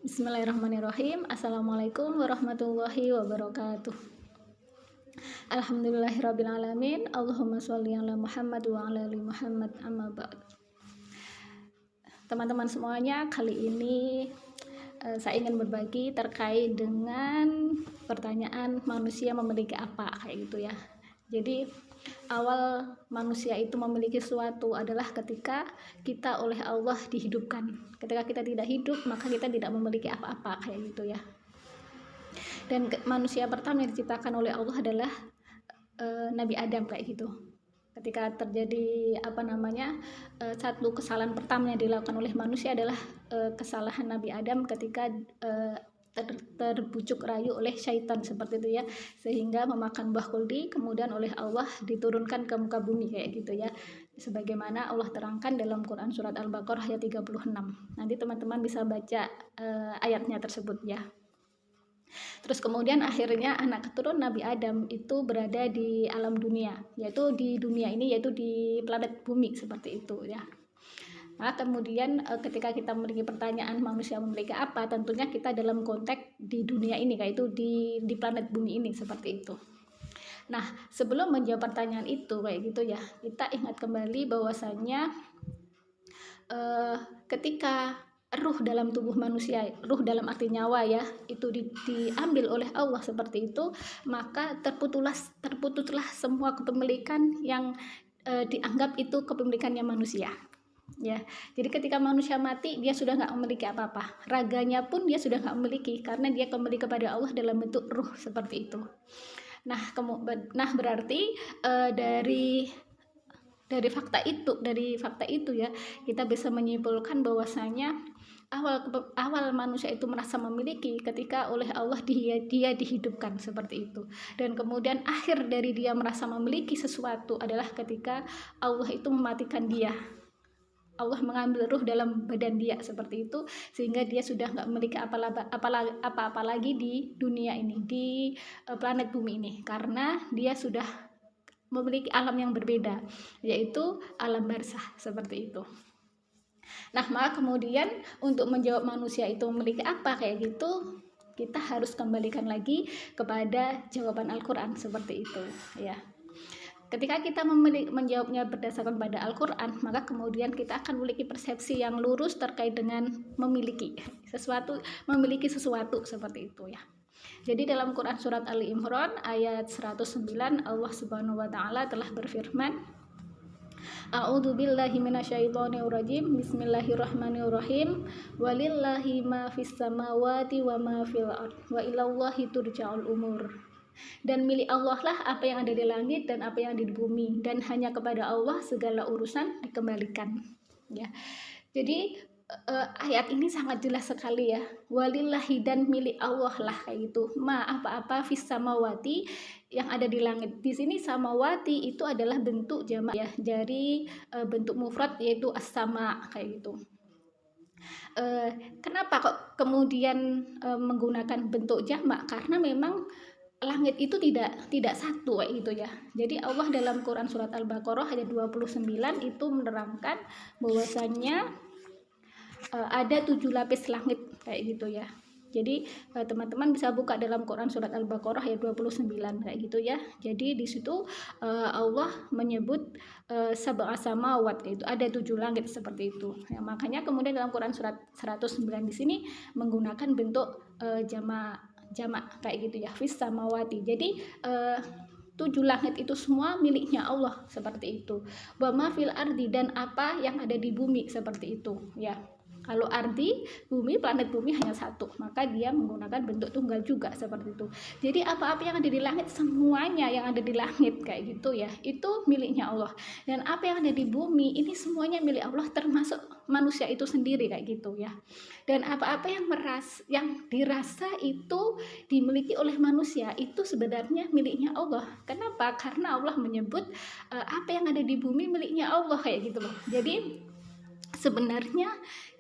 Bismillahirrahmanirrahim. Assalamualaikum warahmatullahi wabarakatuh. Alhamdulillahirrabbilalamin. Allahumma sholli ala Muhammad wa ala ali Muhammad, amma ba'd. Teman-teman semuanya, kali ini saya ingin berbagi terkait dengan pertanyaan manusia memiliki apa, kayak gitu ya. Jadi awal manusia itu memiliki sesuatu adalah ketika kita oleh Allah dihidupkan. Ketika kita tidak hidup, maka kita tidak memiliki apa-apa, kayak gitu ya. Dan manusia pertama yang diciptakan oleh Allah adalah Nabi Adam, kayak gitu. Ketika terjadi satu kesalahan pertama yang dilakukan oleh manusia adalah kesalahan Nabi Adam ketika terbujuk rayu oleh syaitan, seperti itu ya, sehingga memakan buah kuldi, kemudian oleh Allah diturunkan ke muka bumi, kayak gitu ya, sebagaimana Allah terangkan dalam Quran surat Al-Baqarah ayat 36. Nanti teman-teman bisa baca ayatnya tersebut ya. Terus kemudian akhirnya anak keturunan Nabi Adam itu berada di alam dunia, yaitu di dunia ini, yaitu di planet bumi, seperti itu ya. Nah, kemudian ketika kita memiliki pertanyaan manusia memiliki apa, tentunya kita dalam konteks di dunia ini, yaitu di planet bumi ini, seperti itu. Nah, sebelum menjawab pertanyaan itu kayak gitu ya, kita ingat kembali bahwasannya ketika ruh dalam tubuh manusia, ruh dalam arti nyawa ya, itu diambil oleh Allah seperti itu, maka terputuslah semua kepemilikan yang dianggap itu kepemilikannya manusia. Ya, jadi ketika manusia mati, dia sudah nggak memiliki apa-apa. Raganya pun dia sudah nggak memiliki, karena dia kembali kepada Allah dalam bentuk ruh, seperti itu. Nah, berarti dari fakta itu ya, kita bisa menyimpulkan bahwasanya awal manusia itu merasa memiliki ketika oleh Allah dia dihidupkan, seperti itu. Dan kemudian akhir dari dia merasa memiliki sesuatu adalah ketika Allah itu mematikan dia. Allah mengambil ruh dalam badan dia, seperti itu, sehingga dia sudah nggak memiliki apa-apa lagi di dunia ini, di planet bumi ini, karena dia sudah memiliki alam yang berbeda, yaitu alam barzah, seperti itu. Nah, maka kemudian untuk menjawab manusia itu memiliki apa, kayak gitu, kita harus kembalikan lagi kepada jawaban Al-Quran, seperti itu ya. Ketika kita menjawabnya berdasarkan pada Al-Quran, maka kemudian kita akan memiliki persepsi yang lurus terkait dengan memiliki sesuatu, seperti itu ya. Jadi dalam Quran surat Ali Imran ayat 109, Allah Subhanahu wa taala telah berfirman, A'udzubillahi minasyaitonirrajim. Bismillahirrahmanirrahim. Walillahi ma fis samawati wa ma fil ard wa ilallahi turja'ul umur. Dan milik Allah lah apa yang ada di langit dan apa yang ada di bumi, dan hanya kepada Allah segala urusan dikembalikan ya. Jadi ayat ini sangat jelas sekali ya, walillahi, dan milik Allah lah, kayak gitu, apa-apa fis samawati, yang ada di langit. Di sini samawati itu adalah bentuk jamak ya, dari bentuk mufrad yaitu as-sama, kayak gitu. Kenapa kok kemudian menggunakan bentuk jamak? Karena memang langit itu tidak satu, kayak gitu ya. Jadi Allah dalam Quran surat Al-Baqarah ayat 29 itu menerangkan bahwasannya ada 7 lapis langit, kayak gitu ya. Jadi teman-teman bisa buka dalam Quran surat Al-Baqarah ayat 29, kayak gitu ya. Jadi di situ Allah menyebut sab'a samawat, itu ada 7 langit, seperti itu. Ya, makanya kemudian dalam Quran surat 109 di sini menggunakan bentuk jamak kayak gitu ya, fis samawati. Jadi 7 langit itu semua miliknya Allah, seperti itu. Wa ma fil ardi, dan apa yang ada di bumi, seperti itu ya. Kalau ardi, bumi, planet bumi hanya satu, maka dia menggunakan bentuk tunggal juga, seperti itu. Jadi apa-apa yang ada di langit, semuanya yang ada di langit, kayak gitu ya, itu miliknya Allah. Dan apa yang ada di bumi, ini semuanya milik Allah, termasuk manusia itu sendiri, kayak gitu ya. Dan apa-apa yang dirasa itu dimiliki oleh manusia, itu sebenarnya miliknya Allah. Kenapa? Karena Allah menyebut apa yang ada di bumi miliknya Allah, kayak gitu loh. Jadi sebenarnya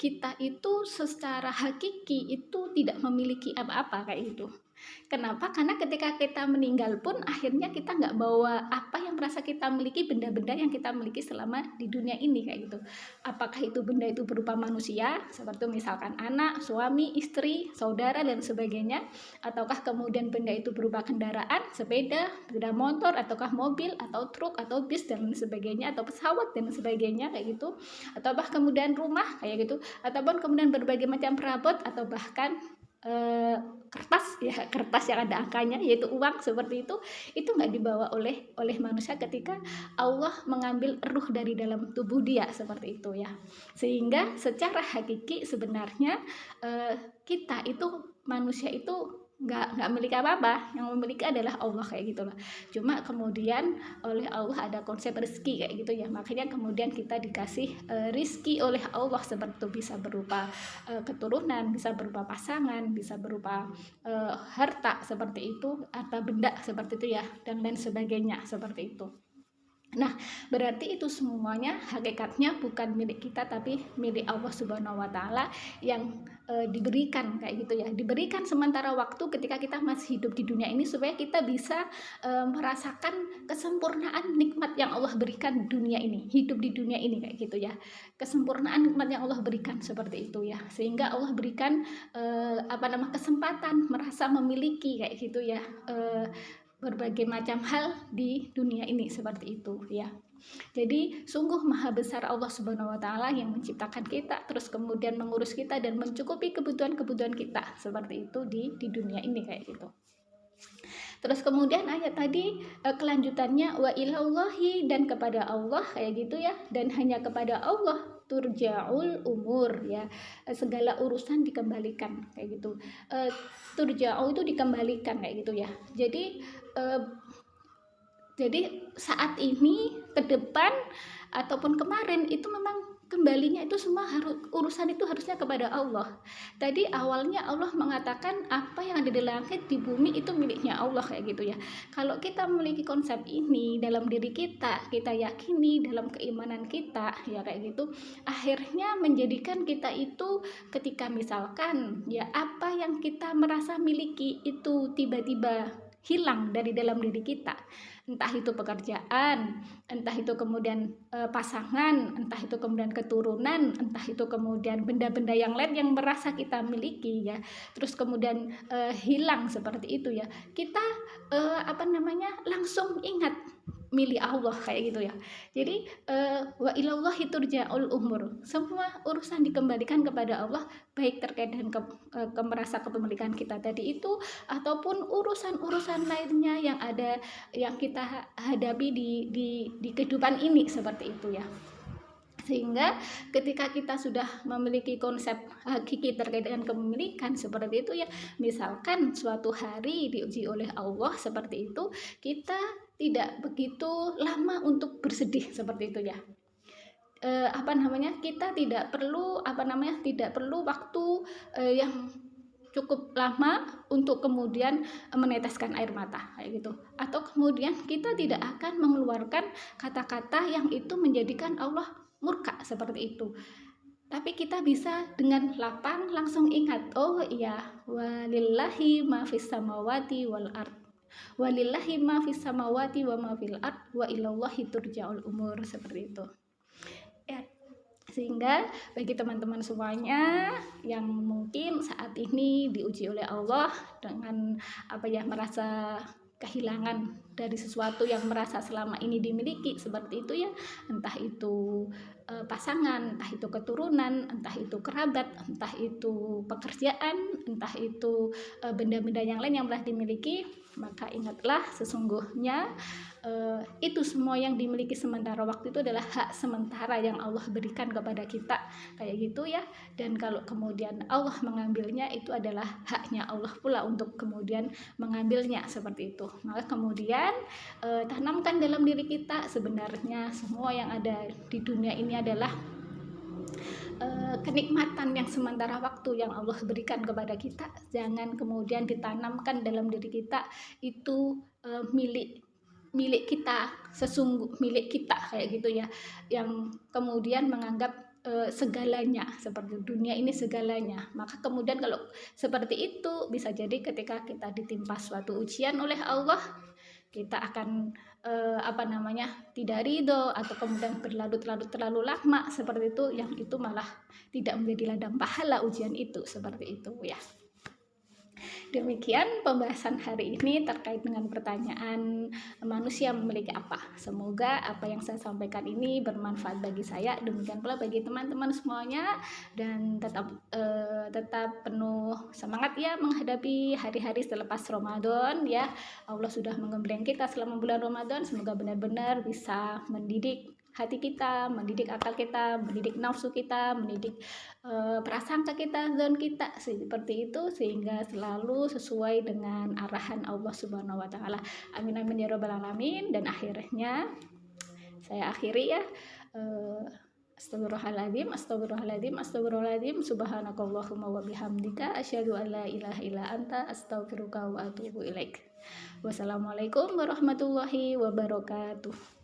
kita itu secara hakiki itu tidak memiliki apa-apa, kayak gitu. Kenapa? Karena ketika kita meninggal pun akhirnya kita nggak bawa apa yang merasa kita miliki, benda-benda yang kita miliki selama di dunia ini kayak gitu. Apakah itu benda itu berupa manusia, seperti misalkan anak, suami, istri, saudara dan sebagainya, ataukah kemudian benda itu berupa kendaraan, sepeda, sepeda motor, ataukah mobil, atau truk, atau bis dan sebagainya, atau pesawat dan sebagainya kayak gitu, ataukah kemudian rumah kayak gitu, ataupun kemudian berbagai macam perabot atau bahkan kertas yang ada angkanya yaitu uang seperti itu nggak dibawa oleh manusia ketika Allah mengambil ruh dari dalam tubuh dia seperti itu ya. Sehingga secara hakiki sebenarnya kita itu manusia itu nggak memiliki apa-apa, yang memiliki adalah Allah kayak gitu loh. Cuma kemudian oleh Allah ada konsep rezeki kayak gitu ya, makanya kemudian kita dikasih rezeki oleh Allah seperti itu, bisa berupa keturunan, bisa berupa pasangan, bisa berupa harta seperti itu, atau benda seperti itu ya, dan lain sebagainya seperti itu. Nah, berarti itu semuanya hakikatnya bukan milik kita tapi milik Allah Subhanahu wa taala yang diberikan kayak gitu ya. Diberikan sementara waktu ketika kita masih hidup di dunia ini supaya kita bisa merasakan kesempurnaan nikmat yang Allah berikan di dunia ini, hidup di dunia ini kayak gitu ya. Kesempurnaan nikmat yang Allah berikan seperti itu ya. Sehingga Allah berikan kesempatan merasa memiliki kayak gitu ya. Berbagai macam hal di dunia ini seperti itu ya. Jadi sungguh maha besar Allah Subhanahu wa taala yang menciptakan kita, terus kemudian mengurus kita dan mencukupi kebutuhan-kebutuhan kita seperti itu di dunia ini kayak gitu. Terus kemudian ayat tadi kelanjutannya wa ilallahi, dan kepada Allah kayak gitu ya, dan hanya kepada Allah turja'ul umur ya, segala urusan dikembalikan kayak gitu. Turja'u itu dikembalikan kayak gitu ya. Jadi saat ini, ke depan, ataupun kemarin itu memang kembalinya itu semua urusan itu harusnya kepada Allah. Tadi awalnya Allah mengatakan apa yang ada di langit di bumi itu miliknya Allah kayak gitu ya. Kalau kita memiliki konsep ini dalam diri kita yakini dalam keimanan kita ya kayak gitu, akhirnya menjadikan kita itu ketika misalkan ya apa yang kita merasa miliki itu tiba-tiba hilang dari dalam diri kita, entah itu pekerjaan, entah itu kemudian pasangan, entah itu kemudian keturunan, entah itu kemudian benda-benda yang lain yang merasa kita miliki ya, terus kemudian hilang seperti itu ya, kita langsung ingat milik Allah kayak gitu ya. Jadi wa ilallahi turja'ul umur, semua urusan dikembalikan kepada Allah, baik terkait dengan merasa kepemilikan kita tadi itu, ataupun urusan-urusan lainnya yang ada yang kita hadapi di kehidupan ini seperti itu ya. Sehingga ketika kita sudah memiliki konsep hakiki terkait dengan kepemilikan seperti itu ya, misalkan suatu hari diuji oleh Allah seperti itu, kita tidak begitu lama untuk bersedih seperti itu ya. Kita tidak perlu waktu yang cukup lama untuk kemudian meneteskan air mata kayak gitu, atau kemudian kita tidak akan mengeluarkan kata-kata yang itu menjadikan Allah murka seperti itu, tapi kita bisa dengan lapang langsung ingat, oh iya, walillahi ma fis samawati wal ard, walillahi ma fis samawati wa ma fil ard wa ilallahi turja'ul umur seperti itu ya. Sehingga bagi teman-teman semuanya yang mungkin saat ini diuji oleh Allah dengan merasa kehilangan dari sesuatu yang merasa selama ini dimiliki seperti itu ya, entah itu pasangan, entah itu keturunan, entah itu kerabat, entah itu pekerjaan, entah itu benda-benda yang lain yang telah dimiliki, maka ingatlah sesungguhnya itu semua yang dimiliki sementara waktu itu adalah hak sementara yang Allah berikan kepada kita kayak gitu ya. Dan kalau kemudian Allah mengambilnya, itu adalah haknya Allah pula untuk kemudian mengambilnya seperti itu. Maka kemudian tanamkan dalam diri kita sebenarnya semua yang ada di dunia ini adalah kenikmatan yang sementara waktu yang Allah berikan kepada kita. Jangan kemudian ditanamkan dalam diri kita itu milik kita, milik kita kayak gitu ya, yang kemudian menganggap segalanya, seperti dunia ini segalanya. Maka kemudian kalau seperti itu, bisa jadi ketika kita ditimpa suatu ujian oleh Allah, kita akan tidak ridho, atau kemudian berlarut-larut terlalu lama seperti itu, yang itu malah tidak menjadi ladang pahala ujian itu, seperti itu ya. Demikian pembahasan hari ini terkait dengan pertanyaan manusia memiliki apa. Semoga apa yang saya sampaikan ini bermanfaat bagi saya, demikian pula bagi teman-teman semuanya, dan tetap penuh semangat ya menghadapi hari-hari selepas Ramadan ya. Allah sudah menggembleng kita selama bulan Ramadan, semoga benar-benar bisa mendidik hati kita, mendidik akal kita, mendidik nafsu kita, mendidik prasangka kita, zon kita, seperti itu, sehingga selalu sesuai dengan arahan Allah Subhanahu wa taala. Amin amin ya rabbal alamin. Dan akhirnya saya akhiri ya, astagfirullahaladzim, astagfirullahaladzim, astagfirullahaladzim, subhanakallahumma wa bihamdika, asyhadu an la ilaha illa anta, astaghfiruka wa atubu ilaik. Wassalamualaikum warahmatullahi wabarakatuh.